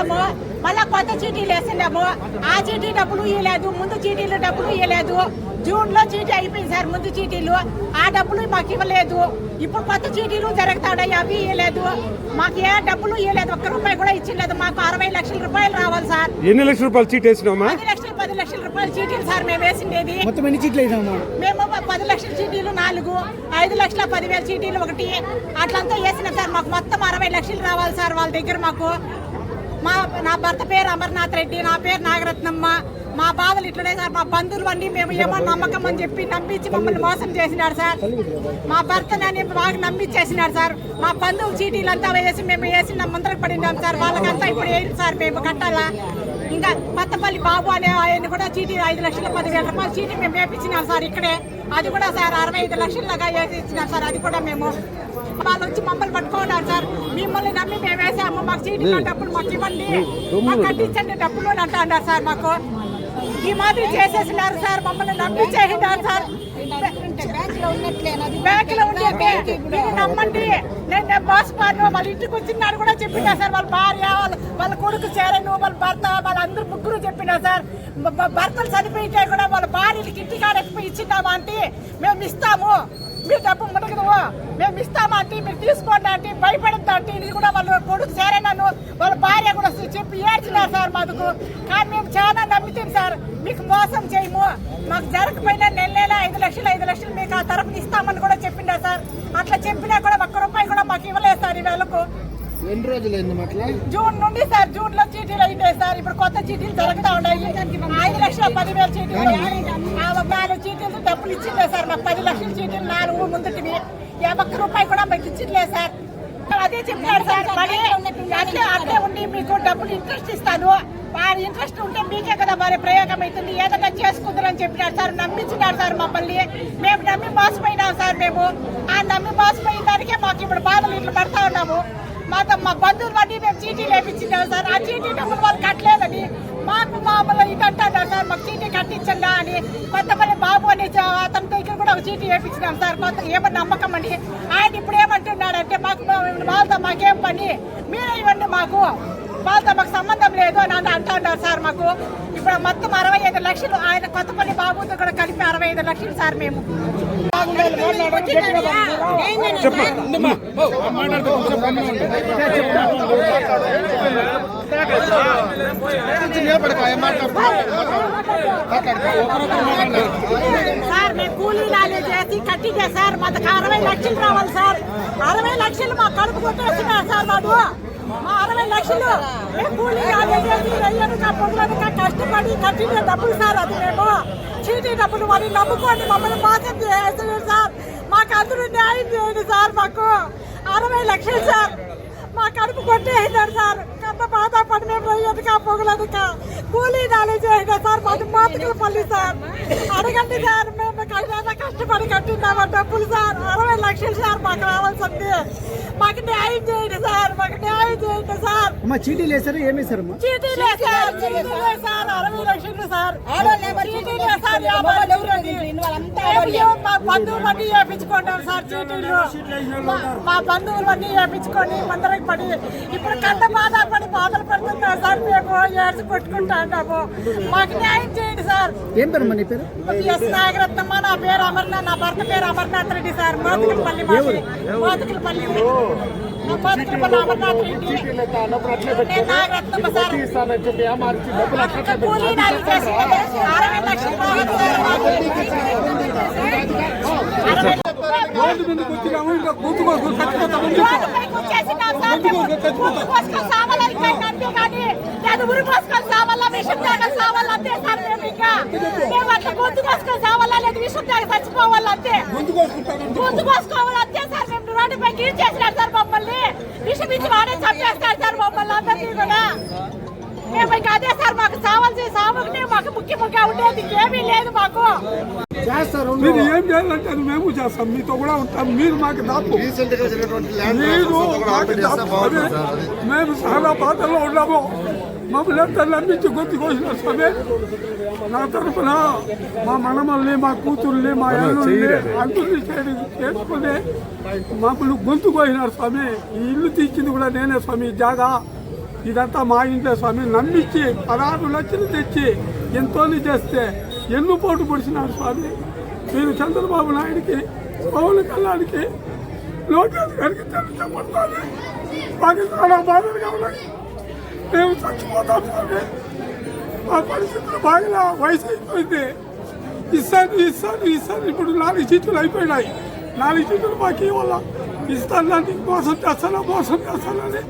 వేసాము, మళ్ళా కొత్త చీటీలు వేసినాము. ఆ చీటీ డబ్బులు ఇవ్వలేదు, ముందు చీటీలు డబ్బులు ఇవ్వలేదు. జూన్ లో చీటీ అయిపోయింది సార్, ముందు చీటీలు ఆ డబ్బులు మాకు ఇవ్వలేదు. ఇప్పుడు కొత్త చీటీలు జరుగుతాయి, అవి ఇవ్వలేదు. మాకు ఏ డబ్బులు ఇవ్వలేదు, ఒక్క రూపాయి కూడా ఇచ్చలేదు. మాకు 60 లక్షల రూపాయలు రావాలి సార్. ఎన్ని లక్షల రూపాయలు చీటీ వేసినామా? 10 లక్షల రూపాయల చీటీలు సార్ మేము వేసిండేది. మొత్తం ఎన్ని చీట్లు వేసాము? మేము 10 లక్షల చీటీలు 4, 5,10,000 చీటీలు 1 అట్లంతా వేసినాం సార్. మాకు మొత్తం 60 లక్షలు రావాలి సార్ వాళ్ళ దగ్గర. మాకు నా భర్త పేరు అమర్నాథ్ రెడ్డి, నా పేరు నాగరత్నమ్మ. మా బాధలు ఇట్లనే సార్. మా బంధువులు అన్ని మేము ఏమో నమ్మకం అని చెప్పి నమ్మించి మమ్మల్ని మోసం చేసినాడు సార్. మా భర్తని బాగా నమ్మించేసినాడు సార్. మా బంధువులు చీటీలు అంతా వేసి మేము వేసి ముందరకు పడినాం సార్. వాళ్ళకంతా ఇప్పుడు వేయండి సార్, మేము కట్టాలా. ఇంకా కొత్తపల్లి బాబు అనే ఆయన కూడా చీటీ 5,10,000 రూపాయలు చీటీ మేము వేపించినాం సార్ ఇక్కడే. అది కూడా సార్ 65 లక్షలగా వేసి ఇచ్చినాం సార్. అది కూడా మేము వాళ్ళు వచ్చి మమ్మల్ని పట్టుకున్నారు సార్. మిమ్మల్ని నమ్మి మేము వేసాము, మాకు చీటీ డబ్బులు మాకు ఇవ్వండి, మాకు కట్టించండి డబ్బులు అని అంటున్నారు సార్. మాకు ఈ మాదిరి చేసేసినారు సార్, మమ్మల్ని నమ్మి చేసినారు సార్. బ్యాంక్ లో ఉండే మీరు నమ్మండి, నేను మోసపోను. వాళ్ళ ఇంటికి వచ్చినారు కూడా చెప్పినా సార్. వాళ్ళ భార్య, వాళ్ళ కొడుకు చేరను, వాళ్ళ భర్త, వాళ్ళందరూ ముగ్గురు చెప్పినా సార్. భర్తలు చనిపోయితే కూడా వాళ్ళ భార్యలకి ఇంటికాడ ఇచ్చినామా అంటే మేము ఇస్తాము, మీరు డబ్బు మునగదు, మేము ఇస్తామా అంటే మీరు తీసుకోండి అంటే భయపడద్దు అంటే ఇది కూడా వాళ్ళ కొడుకు చేరనను వాళ్ళ భార్య కూడా చెప్పి ఏడ్చినారు సార్ మాకు. కానీ మేము చాలా నమ్మితాం సార్, మీకు మోసం చేయము, మాకు జరగకపోయినా నెల 5 లక్షలు మీకు ఆ తరఫున ఇస్తామని కూడా చెప్పిండా సార్. అట్లా చెప్పినా కూడా 1 రూపాయి కూడా మాకు ఇవ్వలేదు సార్. ఈ వేళకు ఎన్ని రోజులైంది అట్లా? జూన్ నుండి సార్. జూన్ లో చీటీలు అయినాయి సార్. ఇప్పుడు కొత్త చీటీలు జరుగుతా ఉన్నాయి. 5,10,000 చీటీలు, 4 చీటీలు డబ్బులు ఇచ్చిండే సార్. మాకు 10 లక్షల చీటీలు 4 ముందుటివి 1 రూపాయి కూడా మాకు ఇచ్చిండలేదు సార్. అదే చెప్పారు సార్, అట్లే ఉండి మీకు డబ్బులు ఇంట్రెస్ట్ ఇస్తాను, వారి ఇంట్రెస్ట్ ఉంటే మీకే కదా మరి ప్రయోగం అవుతుంది, ఏదైనా చేసుకుంటారని చెప్పినారు సార్. నమ్మించినారు సార్ మమ్మల్ని. మేము నమ్మి మోసపోయినాం సార్. మేము ఆ నమ్మి మోసపోయిన దానికే మాకు ఇప్పుడు బాధలు ఇట్లా పడతా ఉన్నాము. మా బంధువులు అన్నీ మేము చీటీలు వేపించినాం సార్. ఆ చీటీ డబ్బులు వాళ్ళు కట్టలేదని మాకు మామూలు ఇది అంటున్నారు సార్. మాకు చీటీ కట్టించండి అని కొత్తపల్లి బాబు అని అతని దగ్గర కూడా ఒక చీటీ వేపించినాం సార్. కొత్త ఏమన్నా నమ్మకం అండి. ఆయన ఇప్పుడు ఏమంటున్నాడంటే మాకు వాళ్ళతో మాకేం పని, మీరే ఇవ్వండి, మాకు వాళ్ళతో మాకు సంబంధం లేదు అని అంటున్నారు సార్. మాకు ఇప్పుడు మొత్తం 65 లక్షలు ఆయన కొత్తపల్లి బాబుతో కూడా కలిపి 65 లక్షలు సార్. మేము సార్ మేము కూలీలాలు చేసి కట్టించే సార్. మాకు 60 లక్షలు రావాలి సార్. 60 లక్షలు మా కడుపు కొట్టేస్తున్నారు సార్. వాడు మా 60 లక్షలు మేము కూలీలాలు చేసి రయ్యనుక పొగలనుక కష్టపడి కట్టిన డబ్బులు సార్. అది మేము చీటీ డబ్బులు మరి నమ్ముకోండి, మమ్మల్ని మోసం చేస్తున్నారు సార్. మాకు అందరూ న్యాయం చేయండి సార్. మాకు 60 లక్షలు సార్. మా కడుపు కొట్టేసినారు సార్. అంత బాధపడి మేము రయ్యనుక పొగలనుక కూలీలాలు చేసినా సార్. మాది మోతకులపల్లి సార్. అడగండి సార్, మేము కష్టపడి కట్టినామా డబ్బులు సార్. 60 లక్షలు సార్ మాకు రావాల్సింది. మాకు న్యాయం చేయండి సార్, మాకు న్యాయం చేయండి సార్. చీటీలు వేసారు, ఏమేశారమ్మా? చీటీలే సార్, 60 లక్షలు సార్. చీటీలే సార్. మా బంధువులన్నీ వేపించుకుంటాం సార్ చీటీలు. మా బంధువులన్నీ వేపించుకొని మందరికి పడి ఇప్పుడు కంట బాధపడి బాధలు పడుతున్నాం సార్. మేము ఏడ్చి కొట్టుకుంటాము. మాకు న్యాయం చేయండి సార్. ఏం పేరు నీ పేరు? ఎస్ నాగరత్నమ్మ. నా పేరు అమర్నాథ్, నా భర్త పేరు అమర్నాథ్ రెడ్డి సార్. మోతకులపల్లి మోతకులపల్లి అమర్నాథ్ రెడ్డి. నేను నాగరత్నమ్మ సార్. కూలీనాలు చేసి 60 లక్షలు ఉరి పోసుకొని సావాలా, విషం తాగ సావాలా అంతే సార్. మేము ఇంకా మేము అట్లా గొంతు కోసుకొని సావాలా, లేదు విషం తాగ చచ్చిపోవాలంతే, గొంతు కోసుకోవాలంతే సార్. మేము రోడ్డుపై గీడ్ చేసినారు సార్ మమ్మల్ని. విషం ఇచ్చి వాడే చంపేస్తారు సార్ మమ్మల్ని అందరినీ కూడా. మేము ఇంకా అదే సార్, మాకు సావాల్సి సావుకునే మాకు ముఖ్యంగా ఉండేది ఏమీ లేదు. మాకు మీరు ఏం చేయాలంటే అది మేము చేస్తాం, మీతో కూడా ఉంటాం. మీరు మాకు దాపు, మేము చాలా బాధల్లో ఉన్నాము. మమ్మల్ని ఎంత నమ్మించి గొంతు కోసిన సమే. నా తరఫున మా మనమల్ని, మా కూతుర్ని, మా అల్లుల్ని అందరినీ చేసుకుని మమ్మల్ని గొంతు కోసినారు స్వామి. ఈ ఇల్లు తీర్చింది కూడా నేనే స్వామి. జాగా ఇదంతా మా ఇంట్లో స్వామి నమ్మించి 16 లక్షలు తెచ్చి ఎంతో చేస్తే ఎన్ను పోటు పొడిచినారు స్వామి. మీరు చంద్రబాబు నాయుడికి, పవన్ కళ్యాణ్కి, లోకేష్ గారికి చెప్పండి. మాకు చాలా బాధలుగా ఉన్నాయి. మేము చచ్చిపోతాం స్వామి. మా పరిస్థితులు బాగా వయసు అయిపోయింది. ఇస్తాను ఇప్పుడు 4 సీట్లు అయిపోయినాయి. 4 సీట్లు మాకు ఇవ్వాల. ఇస్తాను మోసం చేస్తానని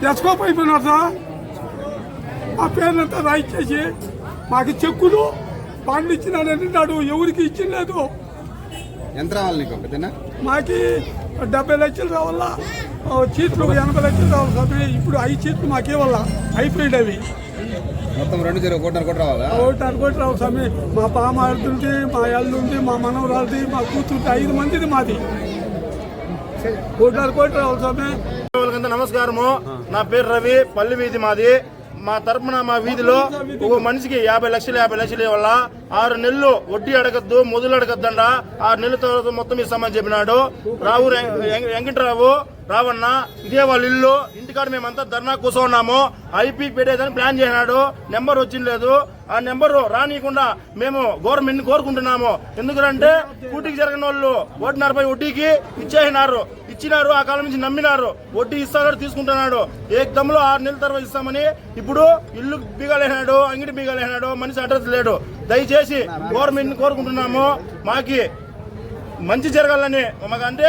తెచ్చుకోపు అయిపోయినారు సార్. ఆ పేర్లంతా రాయిచ్చేసి మాకు చెక్కులు బాండ్లు ఇచ్చినాడు, ఎవరికి ఇచ్చిలేదు. ఎంత రావాలి నీకు ఒకటేనా? మాకి 70 లక్షలు రావాలా, సీట్లు 80 లక్షలు రావాలి స్వామి. ఇప్పుడు 5 సీట్లు మాకు ఇవ్వాలా, అయిపోయినవి. మొత్తం 2 కోటి రావాలా? 1 కోటి రావాలి స్వామి. మా పామాడుతుంది, మా అల్లుంది, మా మనవరాలది, మా కూతురుది, 5 మందిది మాది. 1 కోటి రావాలి స్వామి. నమస్కారము. నా పేరు రవి, పల్లి వీధి మాది. మా తరపున మా వీధిలో ఒక మనిషికి 50 లక్షలు ఇవ్వాల. 6 నెలలు వడ్డీ అడగద్దు, మొదలు అడగద్దండ. 6 నెలల తర్వాత మొత్తం ఇస్తామని చెప్పినాడు. వెంకటరావు రావన్న, ఇదే వాళ్ళ ఇల్లు. ఇంటికాడ మేమంతా ధర్నా కూర్చున్నాము. ఐపీకి పెట్టేదని ప్లాన్ చేసినాడు. నెంబర్ వచ్చింది. ఆ నెంబరు రానియకుండా మేము గవర్నమెంట్ కోరుకుంటున్నాము. ఎందుకంటే కూటికి జరిగిన వాళ్ళు 1.40 వడ్డీకి ఇచ్చినారు. ఆ కాలం నుంచి నమ్మినారు. వడ్డీ ఇస్తాడు, తీసుకుంటున్నాడు. ఏకదమ్ములో 6 నెలల తర్వాత ఇస్తామని ఇప్పుడు ఇల్లు బీగాలేసినాడు, అంగిడి బీగాలేసినాడు. మనిషి అడ్రస్ లేడు. దయచేసి గవర్నమెంట్ కోరుకుంటున్నాము, మాకి మంచి జరగాలని. అంటే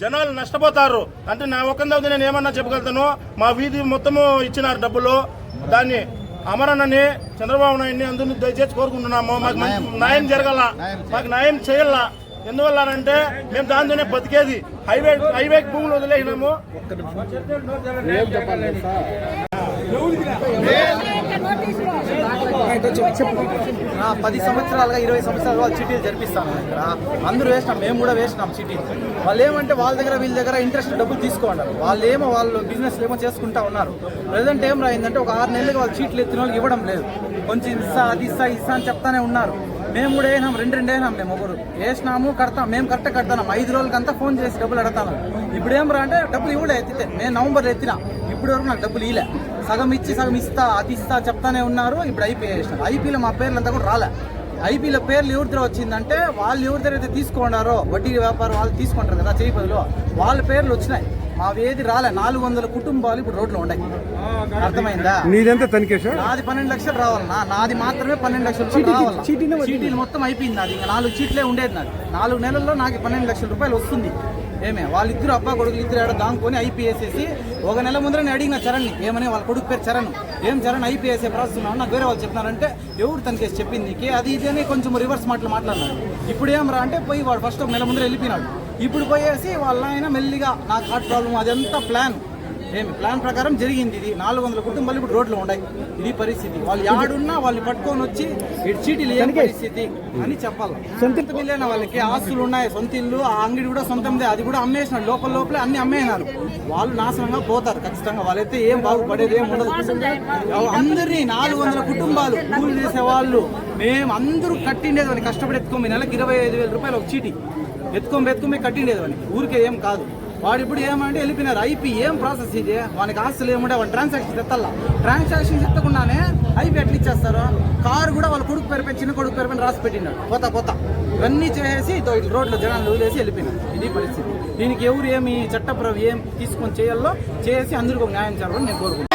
జనాలు నష్టపోతారు. అంటే నా ఒక్కందవుతే నేను ఏమన్నా చెప్పగలుగుతాను. మా వీధి మొత్తము ఇచ్చినారు డబ్బులు. దాన్ని అమరన్నని, చంద్రబాబు నాయుడిని అందరినీ దయచేసి కోరుకుంటున్నాము. మాకు న్యాయం జరగాల, మాకు న్యాయం చేయాల. ఎందువల్ల అంటే మేము దాంతోనే బతికేది. హైవే భూములు వదిలేసినాము. 10 సంవత్సరాలుగా 20 సంవత్సరాలుగా చీటీలు జరిపిస్తాను ఇక్కడ. అందరూ వేసినాం, మేము కూడా వేసినాం చీటీలు. వాళ్ళు ఏమంటే వాళ్ళ దగ్గర వీళ్ళ దగ్గర ఇంట్రెస్ట్ డబ్బులు తీసుకోండి. వాళ్ళు బిజినెస్ ఏమో చేసుకుంటా ఉన్నారు. ప్రజెంట్ ఏం రాయిందంటే ఒక 6 నెలలుగా వాళ్ళు చీట్లు ఎత్తిన వాళ్ళకి ఇవ్వడం లేదు. కొంచెం అది ఇస్తా అని చెప్తానే ఉన్నారు. మేము కూడా వేసినాం, 2 వేసినాం. మేము ఒకరు వేసినాము, కడతాం. మేము కరెక్ట్గా కడతాం. 5 రోజులకంతా ఫోన్ చేసి డబ్బులు అడతాను. ఇప్పుడు ఏం రా అంటే డబ్బులు ఇవ్వలే. ఎత్తితే నేను నవంబర్లో ఎత్తినా, ఇప్పుడు వరకు నాకు డబ్బులు ఇలే. సగం ఇస్తా అది ఇస్తా చెప్తానే ఉన్నారు. ఇప్పుడు ఐపీ వేసినారు. ఐపీలో మా పేర్లు అంతా కూడా రాలే. ఐపీలో పేర్లు ఎవరి దగ్గర వచ్చిందంటే వాళ్ళు ఎవరి దగ్గర అయితే తీసుకున్నారో వడ్డీ వ్యాపారం వాళ్ళు తీసుకుంటారు కదా చేయి బదులు, వాళ్ళ పేర్లు వచ్చినాయి. మా ఏది రాలే. 400 కుటుంబాలు ఇప్పుడు రోడ్లు ఉన్నాయి. అర్థమైందా? నీదెంత తనిఖీ? నాది 12 లక్షలు రావాలన్నా. నాది మాత్రమే 12 లక్షలు రావాలి. చీటీలు మొత్తం అయిపోయింది. నాది ఇంకా 4 చీట్లే ఉండేది. నాది 4 నెలల్లో నాకు 12 లక్షల రూపాయలు వస్తుంది. వాళ్ళిద్దరు అబ్బా కొడుకులు ఇద్దరు ఏడో దాంకొని ఐపీఎస్సేసి 1 నెల ముందర నేను అడిగిన చరణ్ని ఏమని, వాళ్ళ కొడుకు పేరు చరణ్. ఏం చరణ్ ఐపీఎస్ఏ ప్రాసెస్తున్నావు? నాకు వేరే వాళ్ళు చెప్పినారంటే ఎవరు తనకేసి చెప్పింది నీకు అది ఇది అని కొంచెం రివర్స్ మాట్లాడినారు. ఇప్పుడు ఏం రా అంటే పోయి వాడు ఫస్ట్ 1 నెల ముందర వెళ్ళిపోయినాడు. ఇప్పుడు పోయేసి వాళ్ళ ఆయన మెల్లిగా నాకు హార్ట్ ప్రాబ్లం అదంతా ప్లాన్ ప్రకారం జరిగింది. ఇది 400 కుటుంబాలు ఇప్పుడు రోడ్లు ఉన్నాయి. ఇది పరిస్థితి. వాళ్ళు యాడున్నా వాళ్ళు పట్టుకొని వచ్చి చీటీలు ఏం పరిస్థితి అని చెప్పాలి. సొంత ఇల్లేనా వాళ్ళకి ఆస్తులు ఉన్నాయి, సొంత ఇల్లు. ఆ అంగడి కూడా సొంతందే, అది కూడా అమ్మేసినాడు. లోపలే అన్ని అమ్మేసినారు. వాళ్ళు నాశనంగా పోతారు ఖచ్చితంగా. వాళ్ళైతే ఏం బాగుపడేది ఏం ఉండదు. అందరినీ 400 కుటుంబాలు కూలి చేసే వాళ్ళు మేము అందరూ కట్టిండేది. వాడిని కష్టపడి ఎత్తుకోమి నెలకు 25,000 రూపాయలు ఒక చీటీ ఎత్తుకోమి కట్టిండేది. వానికి ఊరికే ఏం కాదు. వాడు ఇప్పుడు ఏమంటే వెళ్ళిపోయినారు. ఐపీ ఏం ప్రాసెస్ ఇది? వానికి ఆస్తులు ఏముంటే వాడు ట్రాన్సాక్షన్ ఎత్తాల. ట్రాన్సాక్షన్ ఎత్తకుండానే ఐపీ ఎట్లా ఇచ్చేస్తారు? కారు కూడా వాళ్ళ కొడుకు పేరుపై, చిన్న కొడుకు పేరుపై రాసి పెట్టినాడు. కొత్త ఇవన్నీ చేసి రోడ్లో జనాలు వదిలేసి వెళ్ళిపోయినారు. ఇది పరిస్థితి. దీనికి ఎవరు ఏమి చట్టపరం ఏం తీసుకొని చేయాలో చేసి అందరికీ ఒక న్యాయం చేయాలని నేను కోరుకుంటున్నాను.